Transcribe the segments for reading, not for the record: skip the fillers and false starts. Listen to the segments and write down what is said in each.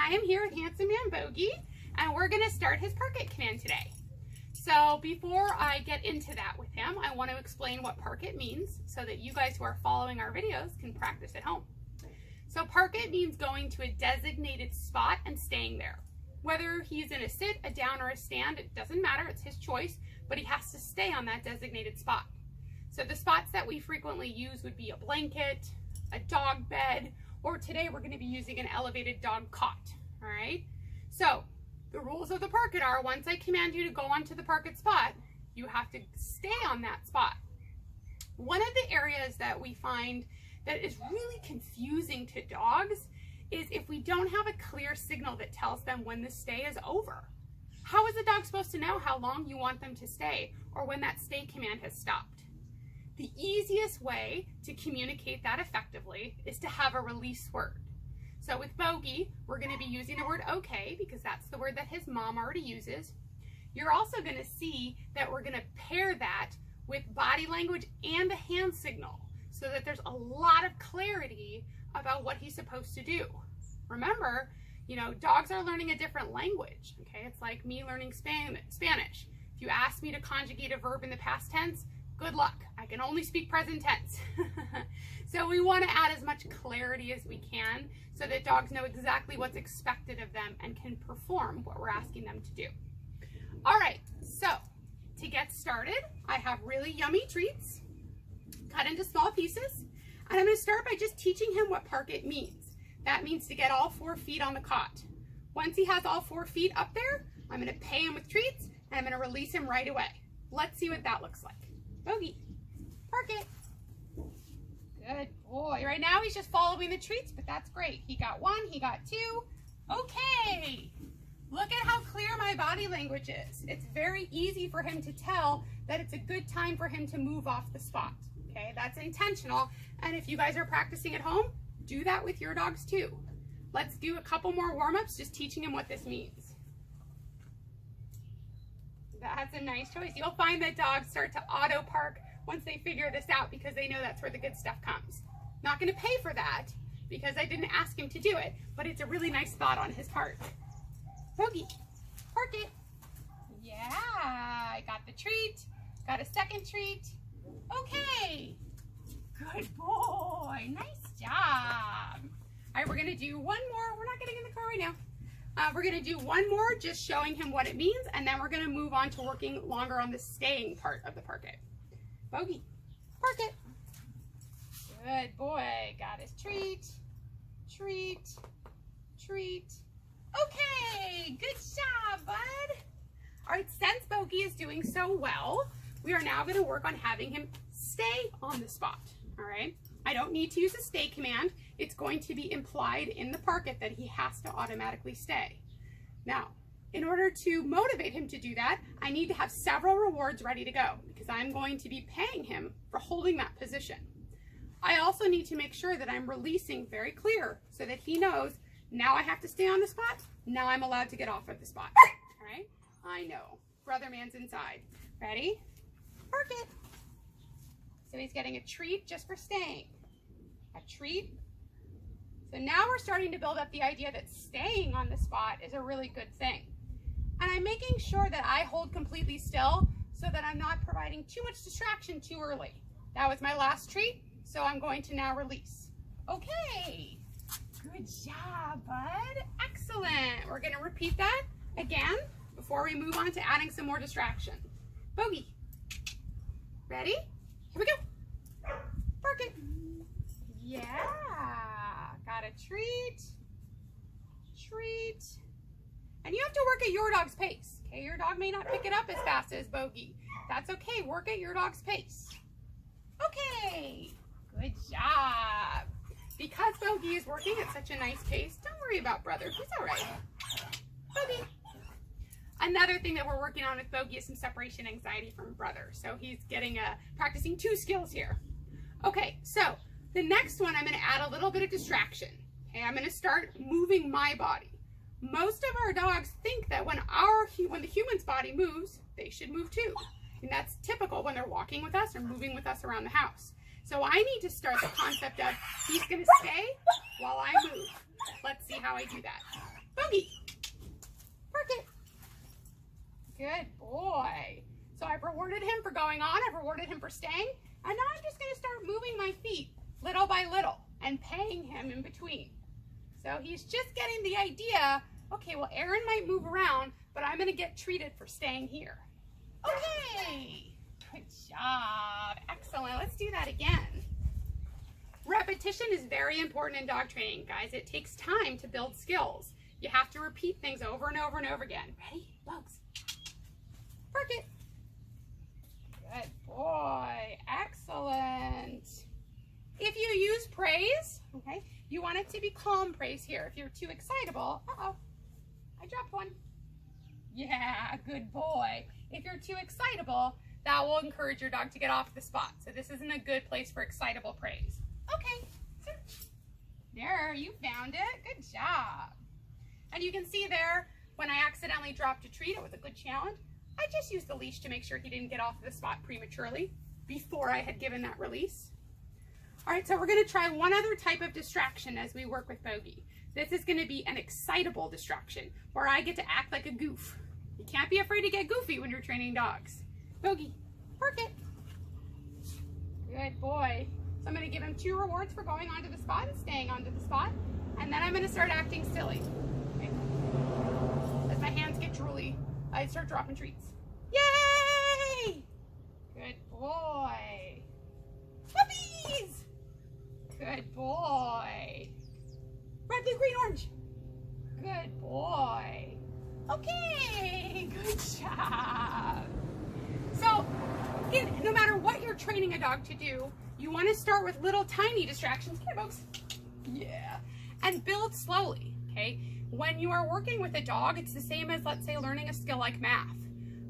I am here with Handsome Man Bogey, and we're going to start his park it command today. So before I get into that with him, I want to explain what park it means so that you guys who are following our videos can practice at home. So park it means going to a designated spot and staying there. Whether he's in a sit, a down, or a stand, it doesn't matter, it's his choice, but he has to stay on that designated spot. So the spots that we frequently use would be a blanket, a dog bed, or today we're going to be using an elevated dog cot, all right? So the rules of the park it are, once I command you to go onto the park it spot, you have to stay on that spot. One of the areas that we find that is really confusing to dogs is if we don't have a clear signal that tells them when the stay is over. How is a dog supposed to know how long you want them to stay or when that stay command has stopped? The easiest way to communicate that effectively is to have a release word. So with Bogey, we're going to be using the word okay because that's the word that his mom already uses. You're also going to see that we're going to pair that with body language and a hand signal so that there's a lot of clarity about what he's supposed to do. Remember, you know, dogs are learning a different language, okay? It's like me learning Spanish. If you ask me to conjugate a verb in the past tense, good luck. I can only speak present tense. So we want to add as much clarity as we can so that dogs know exactly what's expected of them and can perform what we're asking them to do. All right, so to get started, I have really yummy treats cut into small pieces. And I'm going to start by just teaching him what park it means. That means to get all 4 feet on the cot. Once he has all 4 feet up there, I'm going to pay him with treats and I'm going to release him right away. Let's see what that looks like. Bogey, park it. Good boy. Right now he's just following the treats, but that's great. He got 1, he got 2. Okay. Look at how clear my body language is. It's very easy for him to tell that it's a good time for him to move off the spot. Okay, that's intentional. And if you guys are practicing at home, do that with your dogs too. Let's do a couple more warm-ups, just teaching him what this means. That's a nice choice. You'll find that dogs start to auto park once they figure this out because they know that's where the good stuff comes. Not going to pay for that because I didn't ask him to do it, but it's a really nice thought on his part. Bogey, park it. Yeah, I got the treat. Got a second treat. Okay. Good boy. Nice job. All right, we're going to do one more. We're not getting in the car right now. We're going to do one more, just showing him what it means, and then we're going to move on to working longer on the staying part of the park it. Bogey, park it. Good boy. Got his treat. Treat. Treat. Okay. Good job, bud. All right, since Bogey is doing so well, we are now going to work on having him stay on the spot. All right. I don't need to use a stay command. It's going to be implied in the park it that he has to automatically stay. Now, in order to motivate him to do that, I need to have several rewards ready to go because I'm going to be paying him for holding that position. I also need to make sure that I'm releasing very clear so that he knows now I have to stay on the spot. Now I'm allowed to get off of the spot. All right. I know. Brother man's inside. Ready? Park it. So he's getting a treat just for staying. A treat. So now we're starting to build up the idea that staying on the spot is a really good thing. And I'm making sure that I hold completely still so that I'm not providing too much distraction too early. That was my last treat, so I'm going to now release. Okay. Good job, bud. Excellent. We're going to repeat that again before we move on to adding some more distraction. Bogey. Ready? Here we go. Park it. Yeah. Got a treat. Treat. And you have to work at your dog's pace. Okay, your dog may not pick it up as fast as Bogey. That's okay. Work at your dog's pace. Okay. Good job. Because Bogey is working at such a nice pace, don't worry about brother. He's all right. Bogey. Another thing that we're working on with Bogey is some separation anxiety from brother. So he's getting practicing 2 skills here. Okay, so the next one I'm going to add a little bit of distraction. Okay, I'm going to start moving my body. Most of our dogs think that when the human's body moves, they should move too. And that's typical when they're walking with us or moving with us around the house. So I need to start the concept of he's going to stay while I move. Let's see how I do that. Bogey, park it. Good boy. So I've rewarded him for going on, I've rewarded him for staying, and now I'm just gonna start moving my feet little by little and paying him in between. So he's just getting the idea, okay, well, Erin might move around, but I'm gonna get treated for staying here. Okay, good job, excellent. Let's do that again. Repetition is very important in dog training, guys. It takes time to build skills. You have to repeat things over and over and over again. Ready? Bugs. Park it. Good boy. Excellent. If you use praise, okay, you want it to be calm praise here. If you're too excitable, uh-oh, I dropped one. Yeah, good boy. If you're too excitable, that will encourage your dog to get off the spot. So this isn't a good place for excitable praise. Okay, there, you found it. Good job. And you can see there, when I accidentally dropped a treat, it was a good challenge. I just used the leash to make sure he didn't get off the spot prematurely before I had given that release. All right, so we're gonna try one other type of distraction as we work with Bogey. This is gonna be an excitable distraction where I get to act like a goof. You can't be afraid to get goofy when you're training dogs. Bogey, park it. Good boy. So I'm gonna give him 2 rewards for going onto the spot and staying onto the spot, and then I'm gonna start acting silly. Okay. As my hands get drooly, I start dropping treats. Yay! Good boy. Puppies! Good boy. Red, blue, green, orange. Good boy. Okay, good job. So, again, no matter what you're training a dog to do, you want to start with little tiny distractions. Come here, folks. Yeah. And build slowly, okay? When you are working with a dog, it's the same as, let's say, learning a skill like math.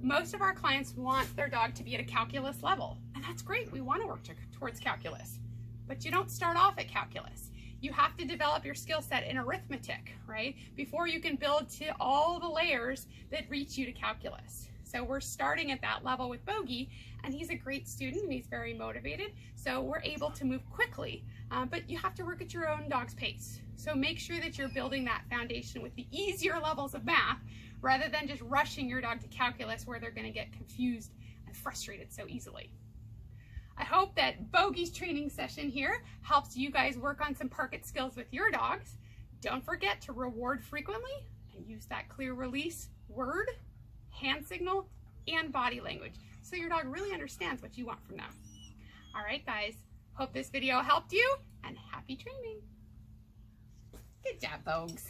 Most of our clients want their dog to be at a calculus level, and that's great. We want to work towards calculus, but you don't start off at calculus. You have to develop your skill set in arithmetic, right? Before you can build to all the layers that reach you to calculus. So we're starting at that level with Bogey, and he's a great student and he's very motivated. So we're able to move quickly, but you have to work at your own dog's pace. So make sure that you're building that foundation with the easier levels of math rather than just rushing your dog to calculus where they're gonna get confused and frustrated so easily. I hope that Bogey's training session here helps you guys work on some park it skills with your dogs. Don't forget to reward frequently and use that clear release word, hand signal, and body language so your dog really understands what you want from them. All right, guys, hope this video helped you and happy training. Good job, Bogues.